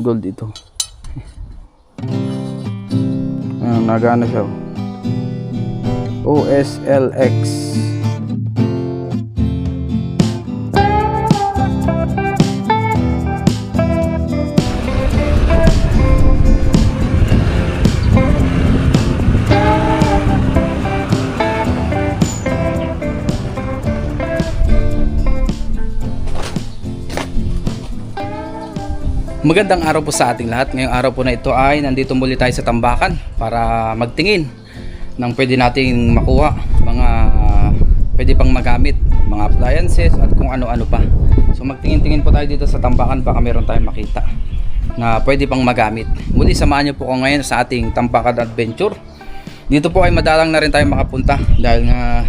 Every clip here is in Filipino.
gold ito. Ayan, nagana siya. OSLX. Magandang araw po sa ating lahat. Ngayong araw po na ito ay nandito muli tayo sa tambakan para magtingin ng pwede nating makuha, mga pwede pang magamit, mga appliances at kung ano-ano pa. So magtingin-tingin po tayo dito sa tambakan, baka meron tayong makita na pwede pang magamit. Muli samahan niyo po ako ngayon sa ating Tambakan Adventure. Dito po ay madalang na rin tayo makapunta dahil nga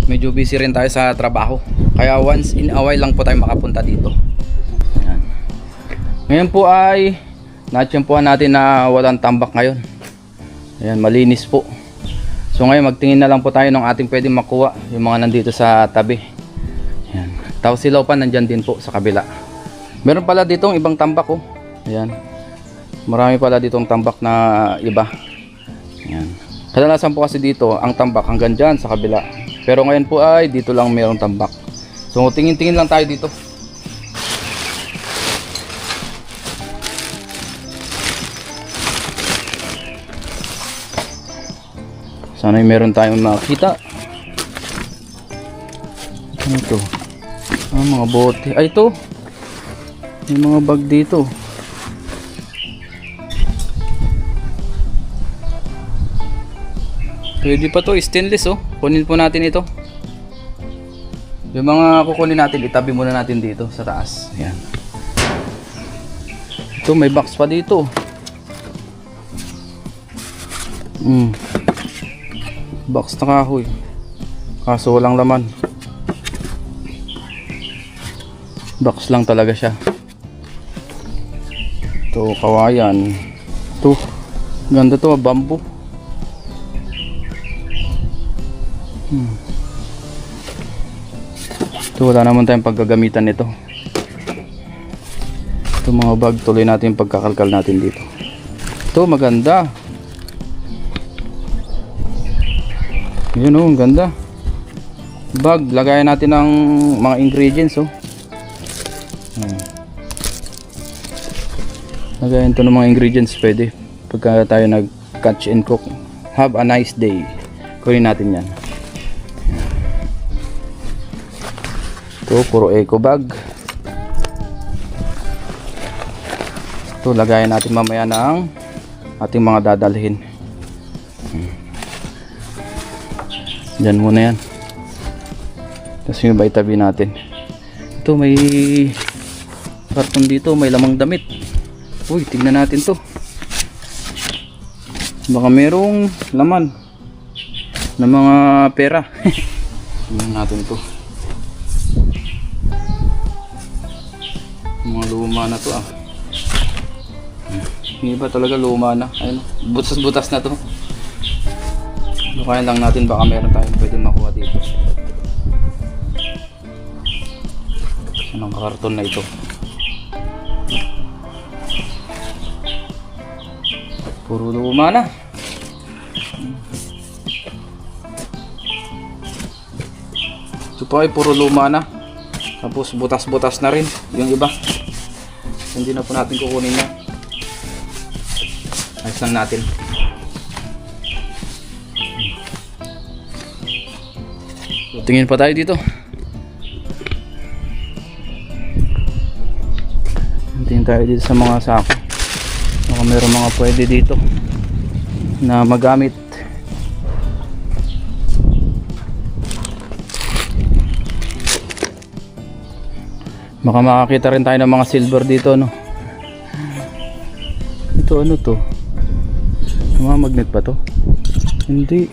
medyo busy rin tayo sa trabaho. Kaya once in a while lang po tayo makapunta dito. Ngayon po ay natsyempuhan natin na walang tambak ngayon. Ayan, malinis po. So ngayon magtingin na lang po tayo ng ating pwedeng makuha, yung mga nandito sa tabi. Ayan. Tausilaw pa nandyan din po sa kabila. Meron pala ditong ibang tambak oh. Ayan. Marami pala ditong tambak na iba. Ayan. Kadalasan po kasi dito ang tambak hanggang dyan sa kabila. Pero ngayon po ay dito lang merong tambak. So tingin-tingin lang tayo dito. Sana'y meron tayong makita. Ano ito? Mga bote. Ay ito. May mga bag dito. Pwede pa to, stainless oh. Kunin po natin ito. Yung mga kukunin natin, itabi muna natin dito sa taas. Ayan. Ito, may box pa dito. Box na kahoy, kaso walang laman. Box lang talaga siya. Ito kawayan. Ito ganda to, bamboo. Ito wala naman tayong paggagamitan nito. Ito mga bag, tuloy natin yung pagkakalkal natin dito. Ito maganda. Yun oh, ang ganda. Bag, lagayan natin ng mga ingredients oh. Lagayan ito ng mga ingredients, pwede pagka tayo nag catch and cook. Have a nice day. Kunin natin yan. Ito, puro eco bag. Ito, lagayan natin mamaya ng ating mga dadalhin. Diyan muna yan. Tapos yung iba itabi natin. Ito may karton dito, may lamang damit. Uy, tingnan natin to. Baka merong laman ng mga pera. Tingnan natin to. Mga luma na to ah. Yung iba talaga luma na. Ayun, butas-butas na to. Lukayan lang natin, baka meron tayong pwede makuha dito. Anong karton na ito? Puro luma na. Ito pa ay puro luma na. Tapos butas-butas na rin yung iba. Hindi na po natin kukunin na. Ayos lang natin. Tingin pa tayo dito. Tingin tayo dito sa mga sako. Baka meron mga pwede dito na magamit. Baka makakita rin tayo ng mga silver dito no. Ito ano to? Mga magnet ba to? Hindi.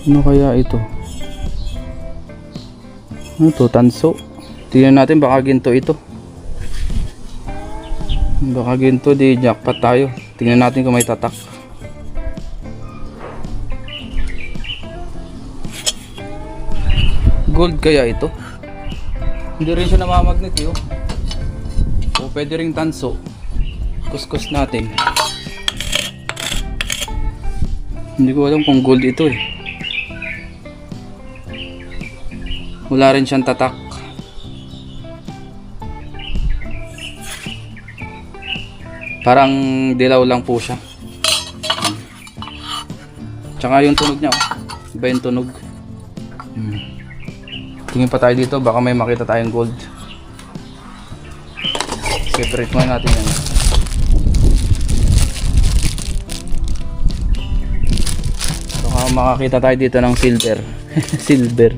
Ano kaya ito? Ano to? Tanso. Tingnan natin, baka ginto ito. Baka ginto, di jackpot tayo. Tingnan natin kung may tatak. Gold kaya ito? Hindi rin siya namamagnet eh. O pwede ring tanso. kuskus natin. Hindi ko alam kung gold ito eh. Wala rin siyang tatak. Parang dilaw lang po siya. Tsaka yung tunog niya, oh. Iba yung tunog. Tingin pa tayo dito, baka may makita tayong gold. Separate muna natin yan. Baka makakita tayo dito ng silver. Silver.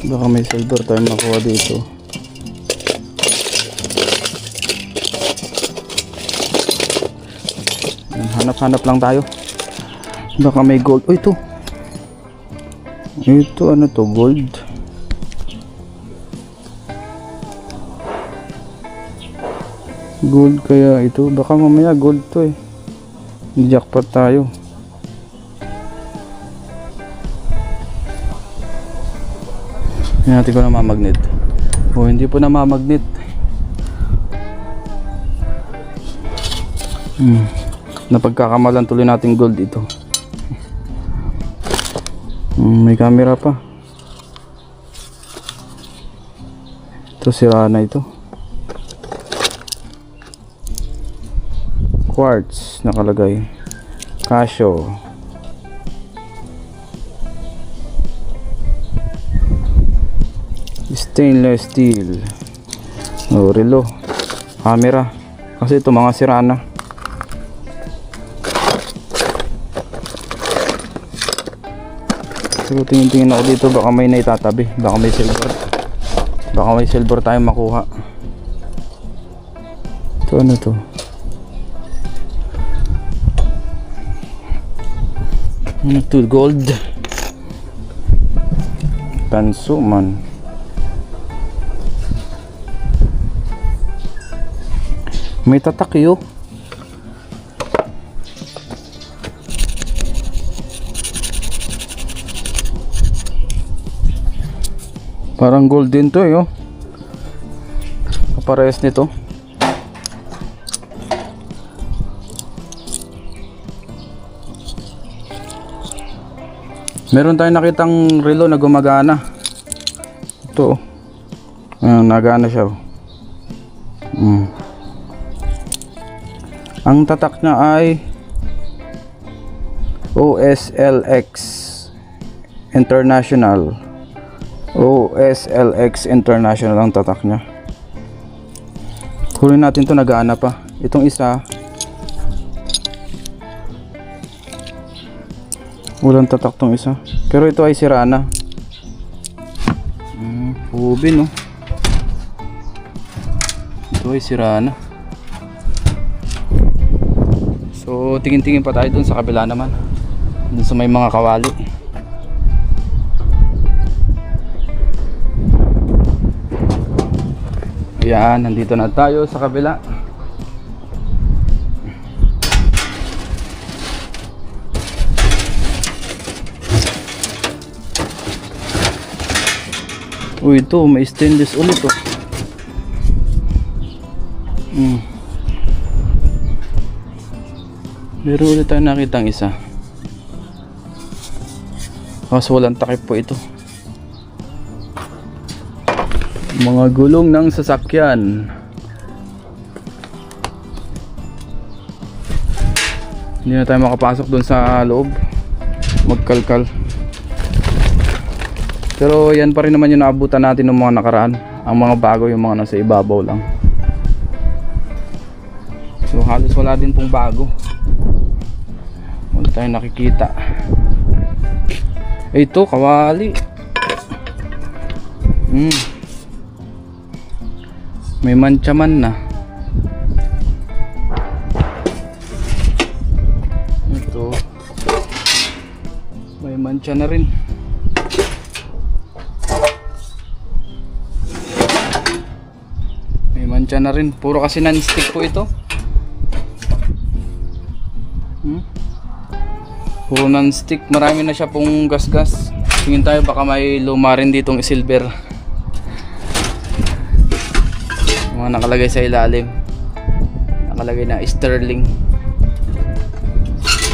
Baka may silver tayo makuha dito. Hanap-hanap lang tayo. Baka may gold. Oh, ito. Ito, ano to? Gold. Gold kaya ito. Baka mamaya gold to eh. Jackpot tayo. Hindi natin ko namamagnet. Oh, hindi po namamagnet. Napagkakamalan tuloy natin gold ito. May camera pa. Ito sira na ito. Quartz nakalagay. Casio. Stainless steel. Oh, relo. Camera. Kasi ito mga sira na. So, tingin-tingin ako dito, baka may naitatabi, baka may silver. Baka may silver tayong makuha. Ito ano to? Ano to? Gold. Pansuman. May tatak yun. Parang gold din to eh, oh. Kaparehas nito. Meron tayong nakitang relo na gumagana. Ito, oh. Ayan, nagana siya, oh. Ang tatak niya ay OSLX International. OSLX International ang tatak niya. Kunin natin to, nagaana pa. Itong isa walang tatak tong isa. Pero ito ay sira na. Ubin, oh. Ito ay sira na. So tingin-tingin pa tayo dun sa kabila naman. Dun sa may mga kawali. Ayan, nandito na tayo sa kabila. Uy, ito may stainless ulit, oh. Meron ulit tayo nakitang isa. Kaso walang takip po ito. Mga gulong ng sasakyan. Hindi na tayo makapasok dun sa loob. Magkalkal. Pero yan pa rin naman yung naabutan natin ng mga nakaraan. Ang mga bago, yung mga nasa ibabaw lang. So halos wala din pong bago. Wala tayong nakikita. Ito, kawali. May mantsaman na. Ito, may mantsa na rin. May mantsa na rin. Puro kasi non-stick po ito. Puro non-stick. Marami na siya pong gas-gas. Tingin tayo baka may luma rin ditong silver. Mga nakalagay sa ilalim. Nakalagay na sterling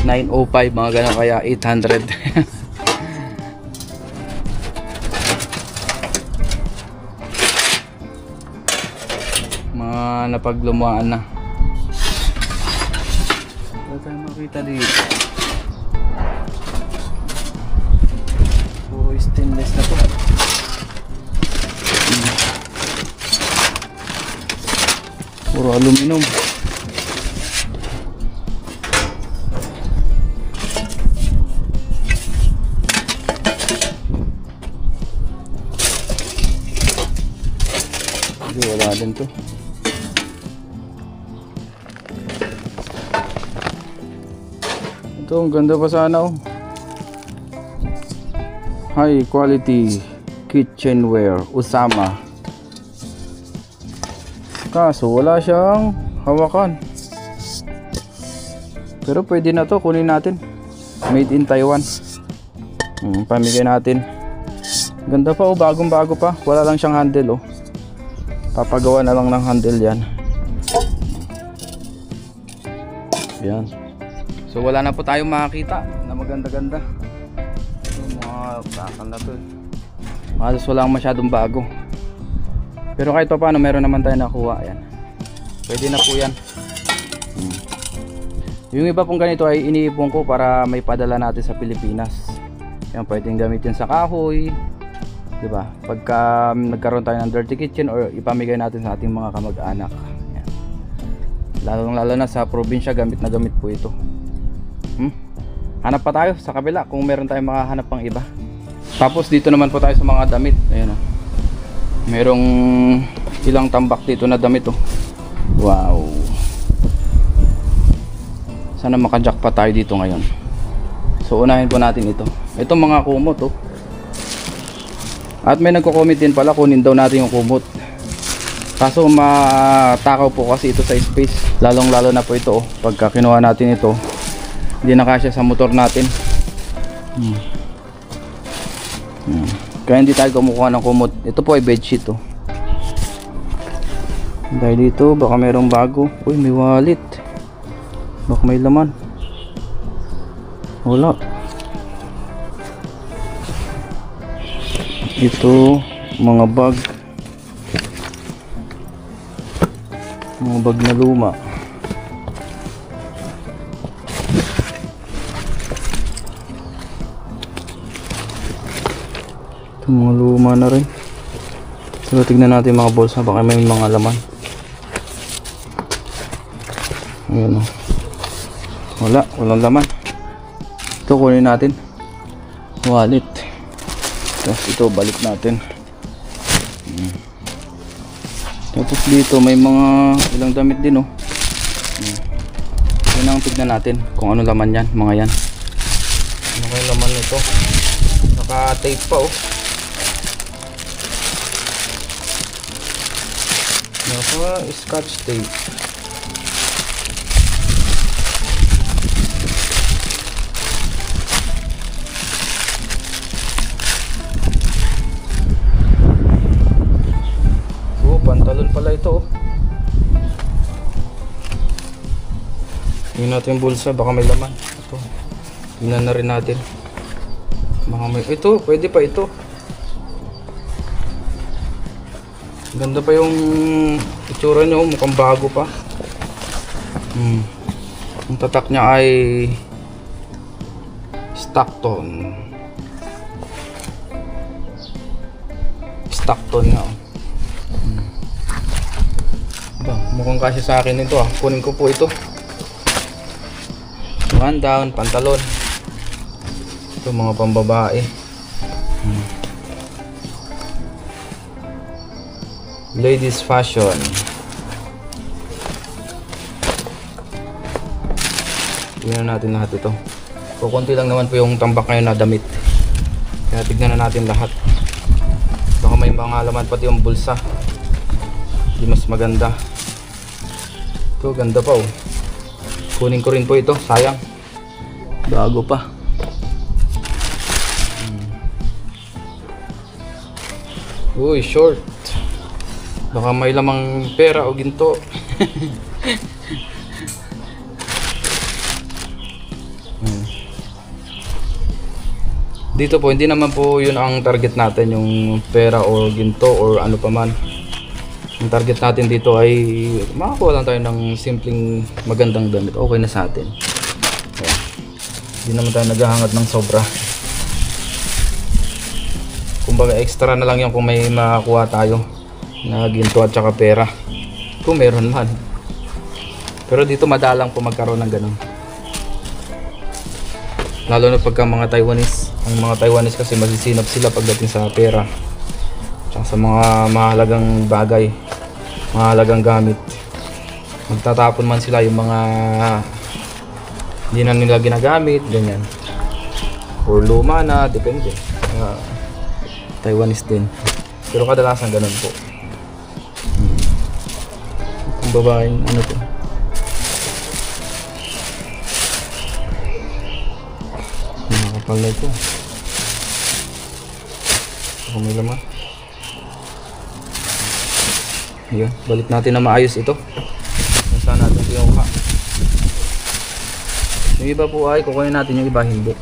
905 mga ganun, kaya 800. Mga napaglumaan na. Wala tayo makita dito. Puro stainless na to. Puro aluminum. Hindi, wala din to. Ito, ang ganda pa sana oh. High quality kitchenware Usama. Kaso wala siyang hawakan. Pero pwede na to, kunin natin. Made in Taiwan. Pamigay natin. Ganda pa oh, bagong bago pa. Wala lang siyang handle oh. Papagawa na lang ng handle yan. Yan. So wala na po tayong makakita na maganda-ganda. Mga bakal na to. Halos wala masyadong bago. Pero kahit pa paano meron naman tayo nakuha. Ayan. Pwede na po yan. Yung iba pong ganito ay iniipon ko para may padala natin sa Pilipinas. Yan, pwedeng gamitin sa kahoy, diba? Pagka nagkaroon tayo ng dirty kitchen or ipamigay natin sa ating mga kamag-anak. Lalo na sa probinsya, gamit na gamit po ito. Hanap pa tayo sa kabila kung meron tayong makahanap pang iba. Tapos dito naman po tayo sa mga damit. Ayan o. Merong ilang tambak dito na damit oh. Wow. Sana makajack pa tayo dito ngayon. So unahin po natin ito. Ito mga kumot oh. At may nagko-comment din pala, kunin daw natin yung kumot. Kaso matakaw po kasi ito sa space. Lalong lalo na po ito oh. Pagka kinuha natin ito, hindi na kasya sa motor natin. Kaya hindi tayo kumukuha ng kumot. Ito po ay bedsheet oh. Dahil dito baka mayroong bago. Uy, may wallet. Baka may laman. Wala. Ito mga bag. Mga bag na luma. Ito mga luma na rin. So tignan natin mga bolsa, baka may mga laman. Ayan o. Walang laman. Ito kunin natin. Wallet. Tapos ito balik natin. Tapos dito may mga ilang damit din oh. Yan ang tignan natin kung ano laman yan, mga yan. Ano kaya laman nito? Naka-tape pa oh. Naka-scotch tape. Pantalon pala ito oh. Tingnan natin yung bulsa, baka may laman. Ito, tingnan na rin natin. Baka may, ito, pwede pa ito. Ganda pa yung itsura niya oh, mukhang bago pa. Ang tatak niya ay Stockton. Stockton nga oh. Mukhang kasi sa akin ito ah. Kunin ko po ito. One down, pantalon. Ito mga pambabae. Ladies fashion. Tingnan natin lahat ito. Kukunti lang naman po yung tambak ngayon na damit. Kaya tignan na natin lahat. Baka may mga laman pati yung bulsa. Hindi mas maganda. Ito, ganda pa oh. Kunin ko rin po ito, sayang. Bago pa. Uy, short. Baka may lamang pera o ginto. Dito po, hindi naman po yun ang target natin, yung pera o ginto or ano pa man. Ang target natin dito ay makakuha lang tayo ng simpleng magandang damit. Okay na sa atin. Ayan. Hindi naman tayo naghahangad ng sobra. Kumbaga extra na lang yung kung may makakuha tayo na ginto at saka pera. Kung meron man. Pero dito madalang po magkaroon ng ganun. Lalo na pagka mga Taiwanese. Ang mga Taiwanese kasi masisinap sila pagdating sa pera. Tsaka sa mga mahalagang bagay, mahalagang gamit. Magtatapon man sila yung mga hindi na nila ginagamit, ganyan. Or luma na, depende. Taiwanese din. Pero kadalasan ganun po. Ang babaeng ano to. Nakakapal na ito. Kung may laman. Ayun, balik natin na maayos ito. Saan natin ito yung yung iba po ay kukunin natin, yung iba hindi.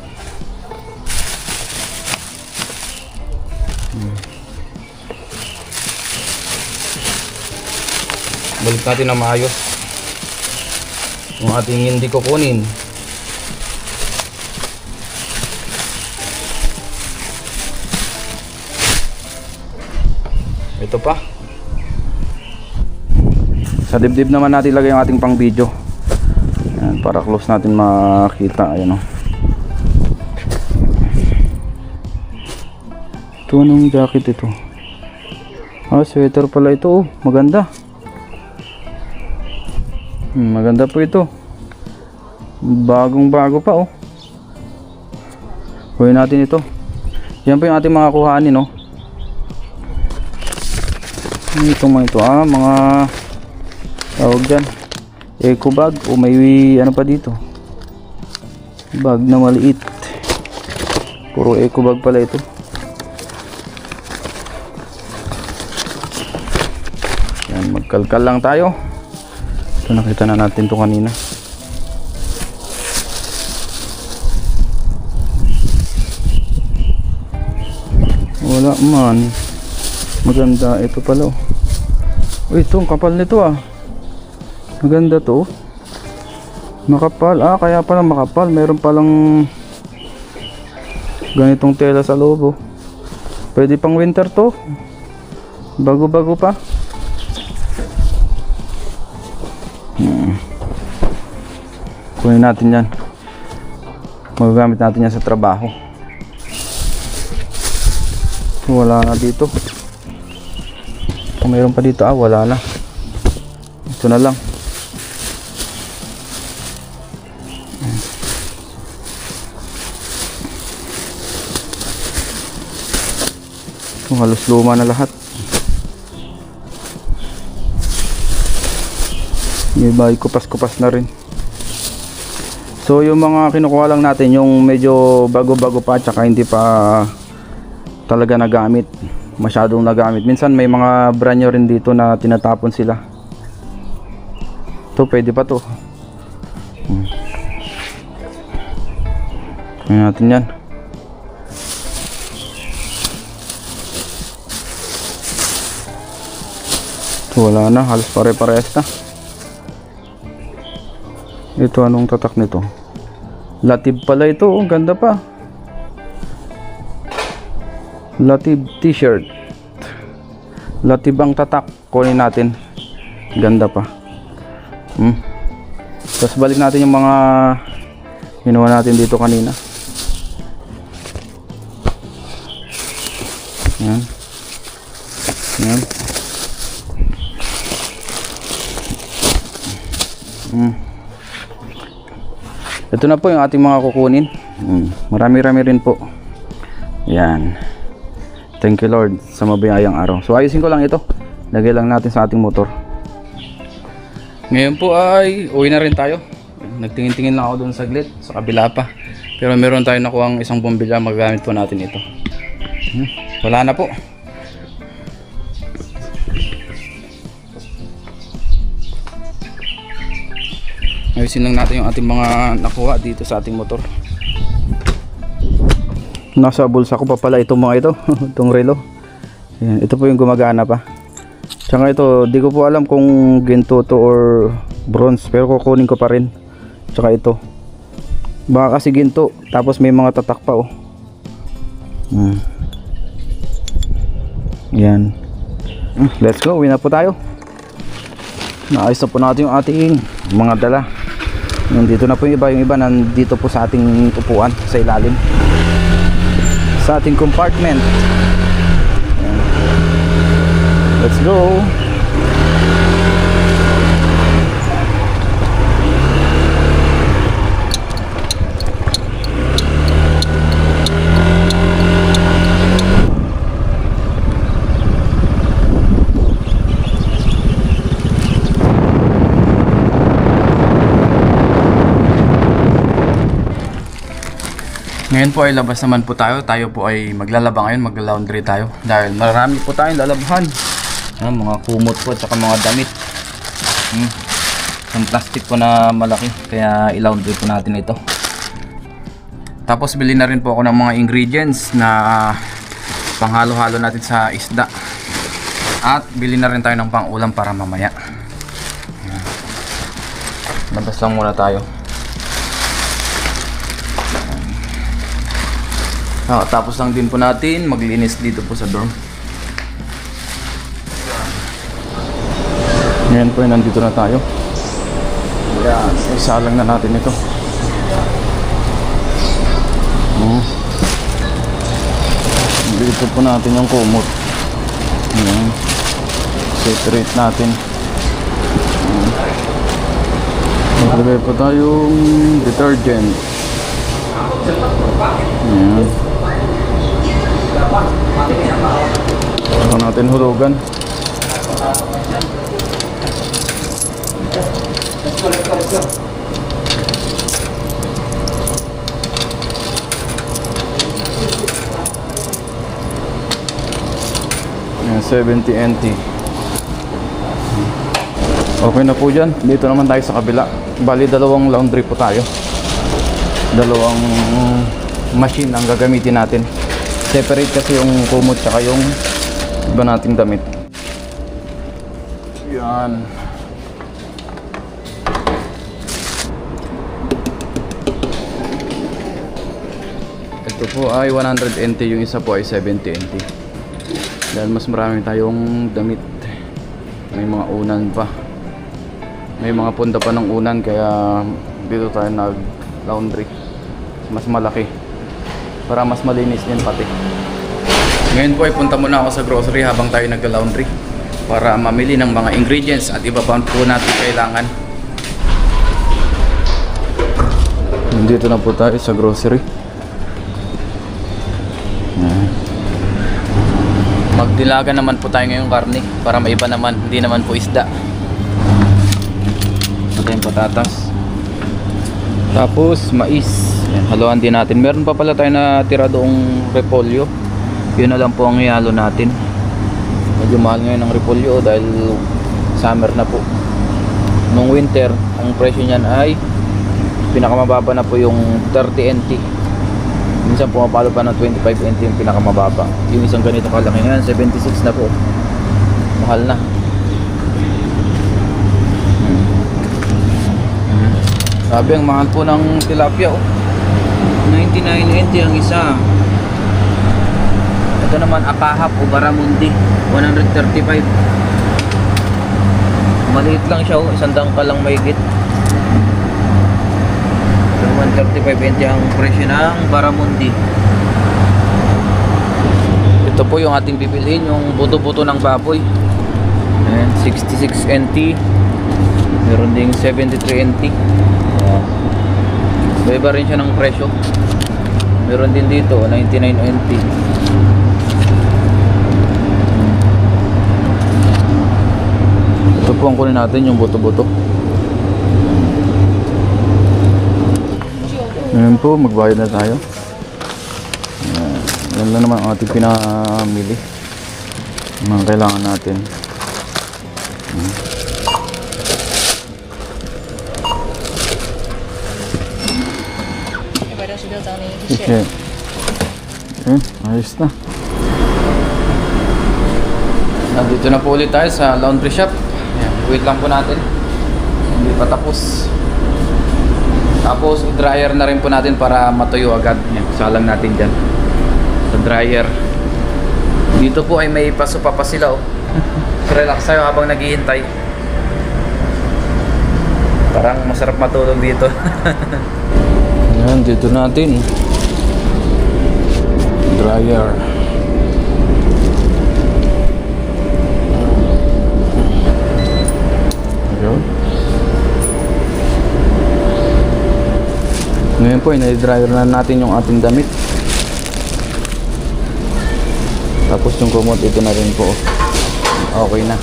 Balik natin na maayos yung ating hindi kukunin. Ito pa. Sa dibdib naman natin ilagay yung ating pang video. Ayan, para close natin makita. Ayan o. Ito anong jacket ito? Ah, sweater pala ito. Oh, maganda. Maganda po ito. Bagong bago pa oh. Kunin natin ito. Yan po yung ating mga kuhanin oh. Ito mga ito mga tawag dyan eco bag o may ano pa dito, bag na maliit. Puro eco bag pala ito. Yan, magkalkal lang tayo. Ito nakita na natin to kanina. Wala man. Maganda ito pala oh. Uy, ito ang kapal nito ah. Maganda to. Makapal. Ah, kaya pala makapal. Meron palang ganitong tela sa loob oh. Pwede pang winter to. Bago-bago pa. Kunin natin yan. Magagamit natin yan sa trabaho. Wala na dito. Kung mayroon pa dito, wala na. Ito na lang. Ito, halos luma na lahat. May bahay kupas-kupas na rin. So yung mga kinukuha lang natin, yung medyo bago-bago pa, tsaka hindi pa talaga nagamit. Masyadong nagamit. Minsan may mga brand new rin dito na tinatapon sila. Ito pwede pa to. Kaya natin yan. Ito wala na. Halos pare-parehas na. Ito anong tatak nito? Latib pala ito. Ang ganda pa. Latib t-shirt. Latib ang tatak. Kunin natin. Ganda pa. Tapos balik natin yung mga ginawa natin dito kanina. Yan. Yan. Ito na po yung ating mga kukunin. Marami-rami rin po. Yan. Thank you Lord sa mabiyayang araw. So ayusin ko lang ito. Lagay lang natin sa ating motor. Ngayon po ay uwi na rin tayo. Nagtingin-tingin lang ako doon saglit. Sa kabila pa. Pero meron tayo nakuha ang isang bombilya. Magagamit po natin ito. Wala na po. Ayusin lang natin yung ating mga nakuha dito sa ating motor. Nasa bulsa ko pa pala itong mga ito. Itong relo. Ayan, ito po yung gumagana pa. Tsaka ito, di ko po alam kung ginto to or bronze, pero kukunin ko pa rin. Tsaka ito, baka kasi ginto, tapos may mga tatak pa oh. Yan. Let's go, uwi na po tayo. Naayos na po natin yung ating mga dala. Nandito na po yung iba nandito po sa ating upuan sa ilalim, sa ating compartment. Ayan. Let's go. Ngayon po ay labas naman po tayo. Tayo po ay maglalaba ngayon, magla-laundry tayo. Dahil marami po tayong lalabhan. Mga kumot po at saka mga damit. Yung plastic po na malaki. Kaya i-laundry po natin ito. Tapos bili na rin po ako ng mga ingredients na panghalo-halo natin sa isda. At bili na rin tayo ng pang-ulam para mamaya. Labas lang muna tayo. Tapos lang din po natin maglinis dito po sa dorm. Ngayon po nandito na tayo. Yan, isalang na natin ito. Dito po natin yung kumot. Yan. Separate natin. Maglagay po tayong detergent. Yan. Saka natin hulugan. Yan, 70 NT. Okay na po dyan. Dito naman tayo sa kabila. Bali dalawang laundry po tayo. Dalawang machine ang gagamitin natin. Separate kasi yung kumot tsaka yung iba nating damit. Yan. Ito po ay 100 NT, yung isa po ay 70 NT. Dahil mas marami tayong damit. May mga unan pa. May mga punda pa ng unan, kaya dito tayo nag laundry. Mas malaki para mas malinis din pati. Ngayon po ay punta muna ako sa grocery habang tayo nagla-laundry para mamili ng mga ingredients at iba pa po natin kailangan. Nandito na po tayo sa grocery. Magdilaga naman po tayo ngayong karne para maiba naman, hindi naman po isda. Ito yung patatas. Tapos mais. Yan, haluan din natin. Meron pa pala tayo na tira doong repolyo. Yun na lang po ang ihalo natin. Medyo mahal ngayon ng repolyo dahil summer na po. Nung winter, ang presyo niyan ay pinakamababa na po yung 30 NT. Minsan pumapalo pa ng 25 NT yung pinakamababa. Yung isang ganito kalaki ngayon, 76 na po. Mahal na. Sabi ang mahal po ng tilapia oh. 99 NT ang isa. Ito naman apahap o baramundi, 135. Maliit lang siya oh, isang dangkal lang mahigit. 135 NT ang presyo ng baramundi. Ito po yung ating bibilhin, yung buto-buto ng baboy. Ayan, 66 NT. Meron ding 73 NT. Iba rin siya ng presyo. Meron din dito 99 NT. Ito po ang kunin natin, yung buto-buto. Ngayon po, magbayad na tayo. Yan lang naman ang ating pinamili. Mga kailangan natin. 知道找你一 Okay. 些。 Okay, ayos na. Nandito na po ulit tayo sa laundry shop. Ayan, wait lang po natin. Hindi pa tapos. Tapos i-dryer na rin po natin para matuyo agad. Ayan, salang natin dyan sa dryer. Dito po ay may pasupa pa sila oh. Relax tayo habang naghihintay. Parang masarap matulog dito. Ayan, dito natin. Dryer. Ayun. Ngayon po, i-dryer na natin yung ating damit. Tapos yung kumot, ito na rin po. Okay na.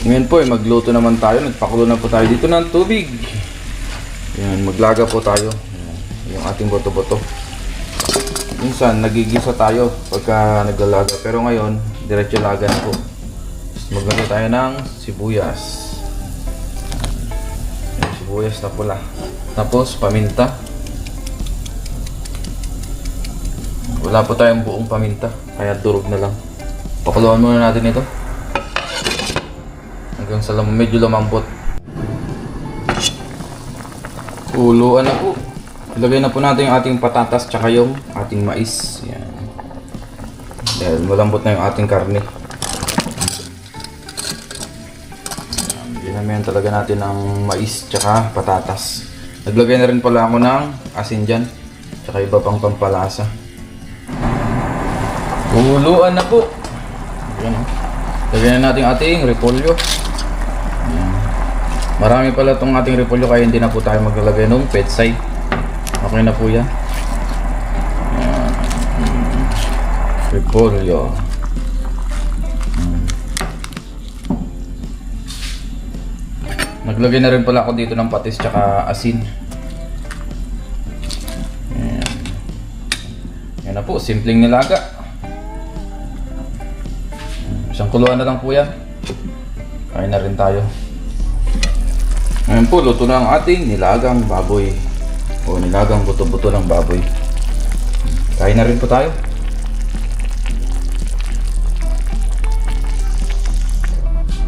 Ngayon po, magluto naman tayo. Nagpakulo na po tayo dito ng tubig. Ayan, maglaga po tayo. Ayan, yung ating boto-boto. Minsan, nagigisa tayo pagka naglalaga. Pero ngayon, diretso laga na po. Maglagay tayo ng sibuyas. Ayan, sibuyas na pula. Tapos, paminta. Wala po tayong buong paminta. Kaya durog na lang. Pakuluan muna natin ito. Hanggang sa medyo lumambot. Kuluan na po. Ilagay na po natin yung ating patatas tsaka yung ating mais. Yan. Dahil malambot na yung ating karne. Ginamihan talaga natin ng mais tsaka patatas. Naglagay na rin pala ako ng asin dyan. Tsaka iba pang pampalasa. Kuluan na po. Yan. Lagyan na natin ating repolyo. Yan. Marami pala itong ating repolyo kaya hindi na po tayo maglalagay ng petsay. Okay na po yan. Yan. Repolyo. Naglagay na rin pala ako dito ng patis tsaka asin. Yan. Yan na po, simpleng nilaga. Isang kuluan na lang po yan. Kain na rin tayo. Ngayon po, luto na ang ating nilagang baboy. O nilagang buto-buto ng baboy. Kain na rin po tayo.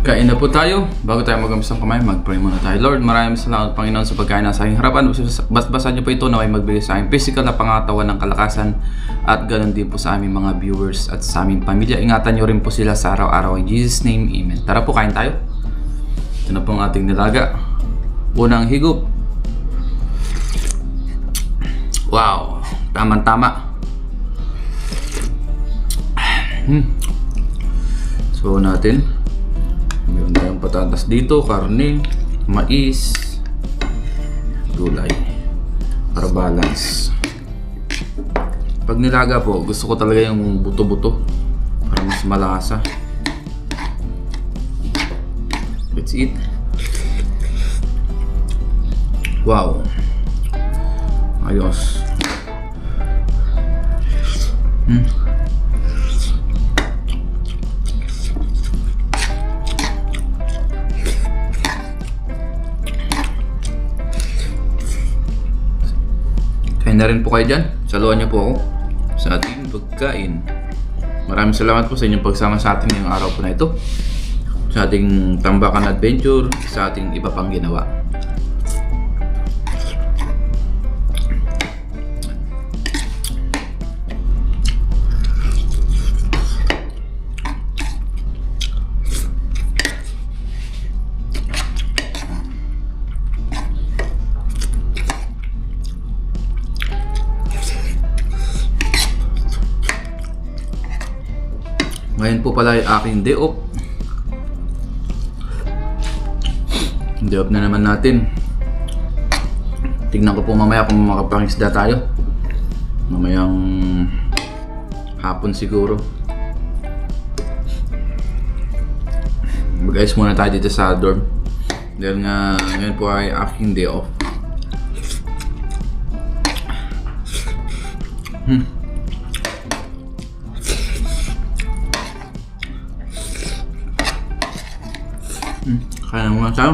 Kain na po tayo. Bago tayo mag-umpisa ng kamay, mag-pray muna tayo. Lord, maraming salamat Panginoon sa pagkain na sa aking harapan. Basbasan niyo po ito na may magbigay sa aking physical na pangatawan ng kalakasan. At ganoon din po sa aming mga viewers at sa aming pamilya. Ingatan niyo rin po sila sa araw-araw. In Jesus' name, Amen. Tara po, kain tayo. Ito na po ang ating nilaga. Unang higop. Wow, tamang-tama. So natin, meron tayong patatas dito, karne, mais, gulay para balance. Pag nilaga po, gusto ko talaga yung buto-buto para mas malasa. Let's eat. Wow, ayos. Kain na rin po kayo dyan. Saluhan niyo po ako sa ating pagkain. Maraming salamat po sa inyong pagsama sa atin ngayong araw po na ito. Sa ating tambakan adventure, sa ating iba pang ginawa. Ngayon po pala ay aking day off. Day off na naman natin. Tignan ko po mamaya kung makapangisda tayo. Mamayang hapon siguro. Mag-ayos muna tayo dito sa dorm. Dahil nga ngayon po ay aking day off. Kaya muna tayo.